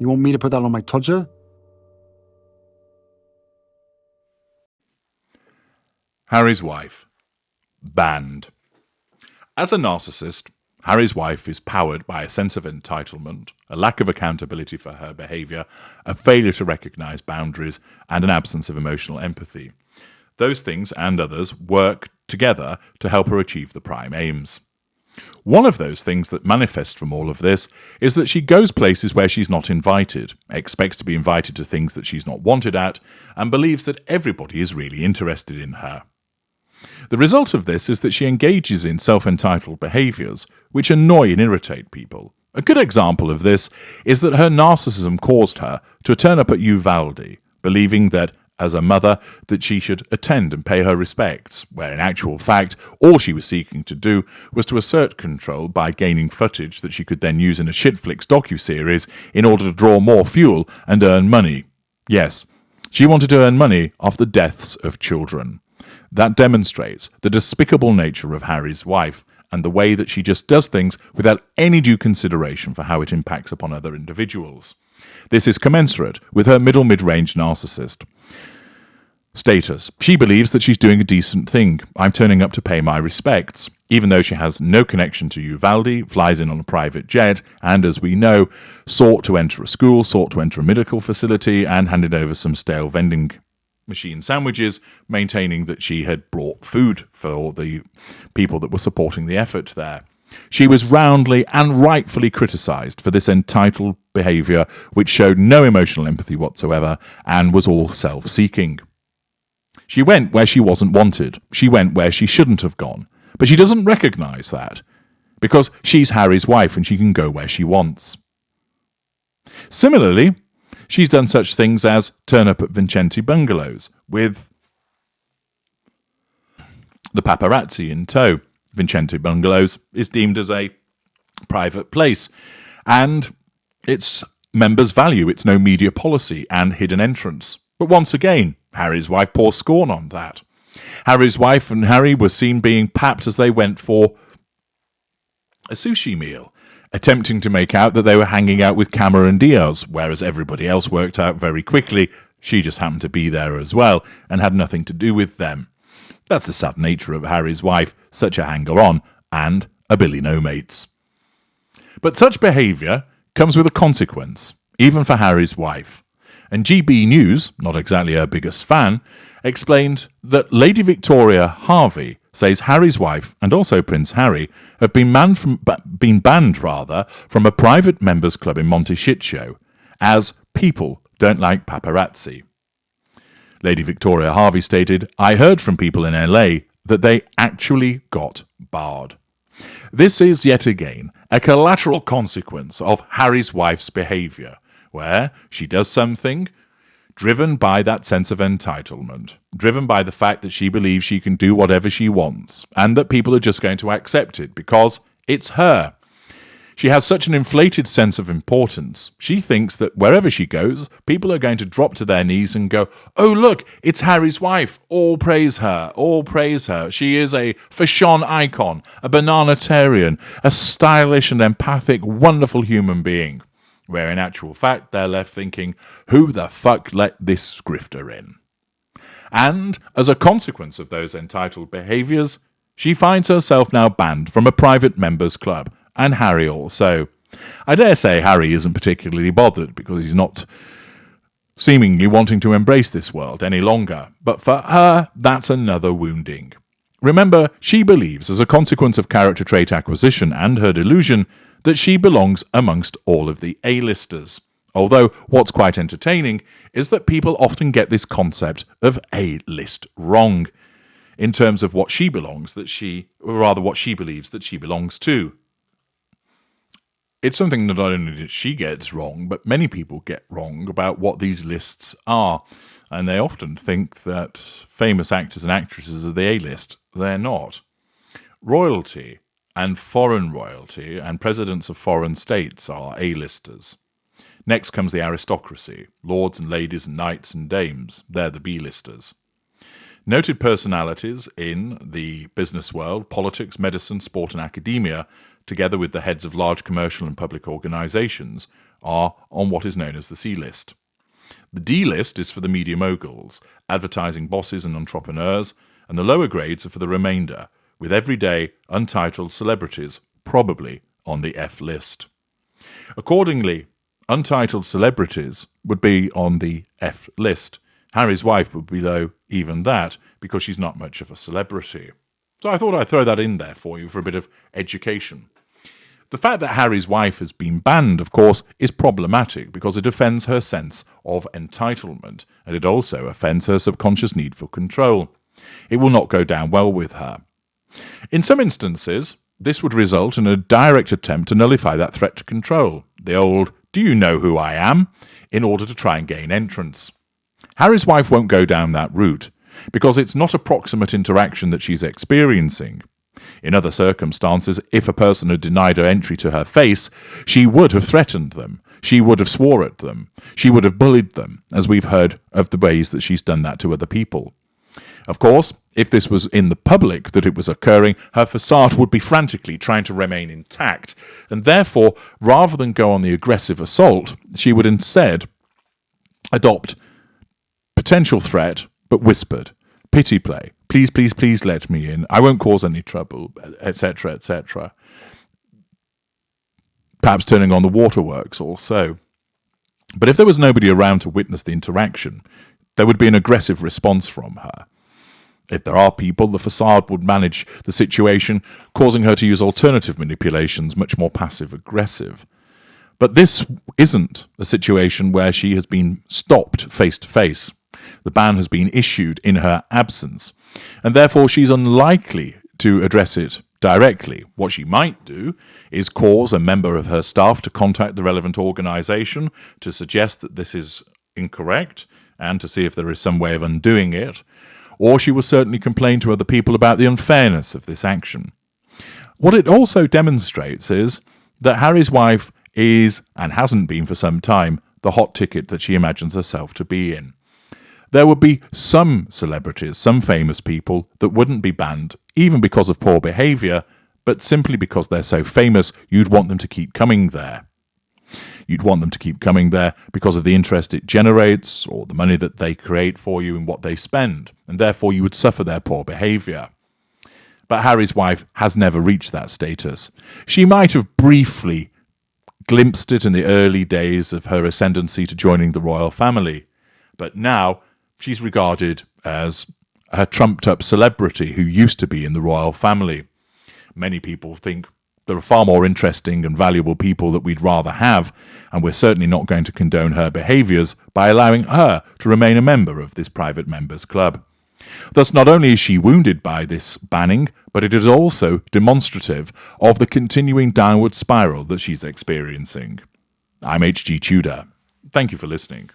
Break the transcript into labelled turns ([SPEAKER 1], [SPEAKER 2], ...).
[SPEAKER 1] You want me to put that on my Tudor?
[SPEAKER 2] Harry's wife. Banned. As a narcissist, Harry's wife is powered by a sense of entitlement, a lack of accountability for her behaviour, a failure to recognise boundaries, and an absence of emotional empathy. Those things and others work together to help her achieve the prime aims. One of those things that manifest from all of this is that she goes places where she's not invited, expects to be invited to things that she's not wanted at, and believes that everybody is really interested in her. The result of this is that she engages in self-entitled behaviours which annoy and irritate people. A good example of this is that her narcissism caused her to turn up at Uvalde, believing that, as a mother, that she should attend and pay her respects, where in actual fact all she was seeking to do was to assert control by gaining footage that she could then use in a shitflix docuseries in order to draw more fuel and earn money. Yes, she wanted to earn money off the deaths of children. That demonstrates the despicable nature of Harry's wife and the way that she just does things without any due consideration for how it impacts upon other individuals. This is commensurate with her mid-range narcissist status. She believes that she's doing a decent thing. I'm turning up to pay my respects, even though she has no connection to Uvalde, flies in on a private jet, and, as we know, sought to enter a school, sought to enter a medical facility, and handed over some stale vending machine sandwiches, maintaining that she had brought food for the people that were supporting the effort there. She was roundly and rightfully criticised for this entitled behaviour, which showed no emotional empathy whatsoever and was all self-seeking. She went where she wasn't wanted. She went where she shouldn't have gone. But she doesn't recognise that, because she's Harry's wife and she can go where she wants. Similarly, she's done such things as turn up at Vincenti bungalows with the paparazzi in tow. Vincenti bungalows is deemed as a private place, and its members value its no media policy and hidden entrance. But once again, Harry's wife pours scorn on that. Harry's wife and Harry were seen being papped as they went for a sushi meal, attempting to make out that they were hanging out with Cameron Diaz, whereas everybody else worked out very quickly she just happened to be there as well and had nothing to do with them. That's the sad nature of Harry's wife, such a hanger-on, and a Billy No-Mates. But such behaviour comes with a consequence, even for Harry's wife. And GB News, not exactly her biggest fan, explained that Lady Victoria Harvey says Harry's wife and also Prince Harry have been banned from a private members club in Monte Shitshow, as people don't like paparazzi. Lady Victoria Harvey stated, "I heard from people in LA that they actually got barred." This is yet again a collateral consequence of Harry's wife's behaviour, where she does something driven by that sense of entitlement, driven by the fact that she believes she can do whatever she wants, and that people are just going to accept it because it's her. She has such an inflated sense of importance. She thinks that wherever she goes, people are going to drop to their knees and go, "Oh, look, it's Harry's wife. All praise her. All praise her. She is a fashion icon, a bananitarian, a stylish and empathic, wonderful human being." Where in actual fact, they're left thinking, who the fuck let this grifter in? And as a consequence of those entitled behaviours, she finds herself now banned from a private members club, and Harry also. I dare say Harry isn't particularly bothered because he's not seemingly wanting to embrace this world any longer. But for her, that's another wounding. Remember, she believes, as a consequence of character trait acquisition and her delusion, that she belongs amongst all of the A-listers. Although what's quite entertaining is that people often get this concept of A-list wrong in terms of what she belongs, what she believes that she belongs to. It's something that not only that she gets wrong, but many people get wrong about what these lists are. And they often think that famous actors and actresses are the A-list. They're not. Royalty and foreign royalty and presidents of foreign states are A-listers. Next comes the aristocracy, lords and ladies and knights and dames. They're the B-listers. Noted personalities in the business world, politics, medicine, sport and academia, together with the heads of large commercial and public organisations, are on what is known as the C list. The D list is for the media moguls, advertising bosses and entrepreneurs, and the lower grades are for the remainder, with everyday, untitled celebrities probably on the F list. Accordingly, untitled celebrities would be on the F list. Harry's wife would be below even that because she's not much of a celebrity. So I thought I'd throw that in there for you for a bit of education. The fact that Harry's wife has been banned, of course, is problematic because it offends her sense of entitlement, and it also offends her subconscious need for control. It will not go down well with her. In some instances, this would result in a direct attempt to nullify that threat to control, the old "do you know who I am?" in order to try and gain entrance. Harry's wife won't go down that route, because it's not a proximate interaction that she's experiencing. In other circumstances, if a person had denied her entry to her face, she would have threatened them, she would have swore at them, she would have bullied them, as we've heard of the ways that she's done that to other people. Of course, if this was in the public that it was occurring, her facade would be frantically trying to remain intact, and therefore, rather than go on the aggressive assault, she would instead adopt potential threat, but whispered, pity play, please, please, please let me in, I won't cause any trouble, etc., etc. Perhaps turning on the waterworks or so. But if there was nobody around to witness the interaction, there would be an aggressive response from her. If there are people, the facade would manage the situation, causing her to use alternative manipulations, much more passive-aggressive. But this isn't a situation where she has been stopped face-to-face. The ban has been issued in her absence, and therefore she's unlikely to address it directly. What she might do is cause a member of her staff to contact the relevant organisation to suggest that this is incorrect and to see if there is some way of undoing it, or she will certainly complain to other people about the unfairness of this action. What it also demonstrates is that Harry's wife is, and hasn't been for some time, the hot ticket that she imagines herself to be in. There would be some celebrities, some famous people, that wouldn't be banned, even because of poor behaviour, but simply because they're so famous, you'd want them to keep coming there. You'd want them to keep coming there because of the interest it generates, or the money that they create for you and what they spend, and therefore you would suffer their poor behaviour. But Harry's wife has never reached that status. She might have briefly glimpsed it in the early days of her ascendancy to joining the royal family, but now she's regarded as a trumped-up celebrity who used to be in the royal family. Many people think there are far more interesting and valuable people that we'd rather have, and we're certainly not going to condone her behaviours by allowing her to remain a member of this private members' club. Thus, not only is she wounded by this banning, but it is also demonstrative of the continuing downward spiral that she's experiencing. I'm H.G. Tudor. Thank you for listening.